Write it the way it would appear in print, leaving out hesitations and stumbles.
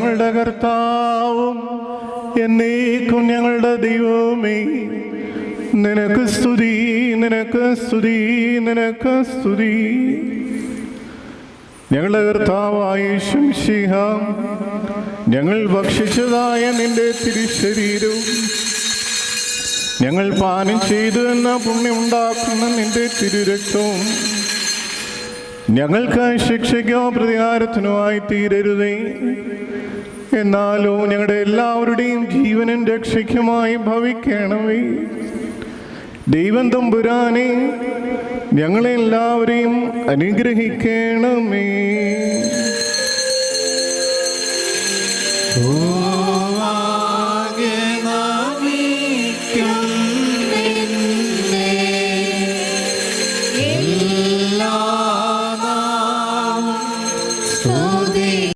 ഞങ്ങളുടെ കർത്താവും എന്നേക്കും ഞങ്ങളുടെ ദൈവമേ, നിനക്ക് സ്തുതി, നിനക്ക് സ്തുതി, നിനക്ക് സ്തുതി. ഞങ്ങളുടെ കർത്താവായ യേശു മിശിഹ, ഞങ്ങൾ ഭക്ഷിച്ചതായ നിന്റെ തിരുശരീരവും ഞങ്ങൾ പാനം ചെയ്തു എന്ന പുണ്യമുണ്ടാക്കുന്ന നിന്റെ തിരുരക്തവും ഞങ്ങൾക്ക് ശിക്ഷയ്ക്കോ പ്രതികാരത്തിനോ ആയി തീരരുതേ, എന്നാലോ ഞങ്ങളുടെ എല്ലാവരുടെയും ജീവനും രക്ഷയ്ക്കുമായി ഭവിക്കണമേ. ദൈവം തമ്പുരാനെ, ഞങ്ങളെല്ലാവരെയും അനുഗ്രഹിക്കണമേ.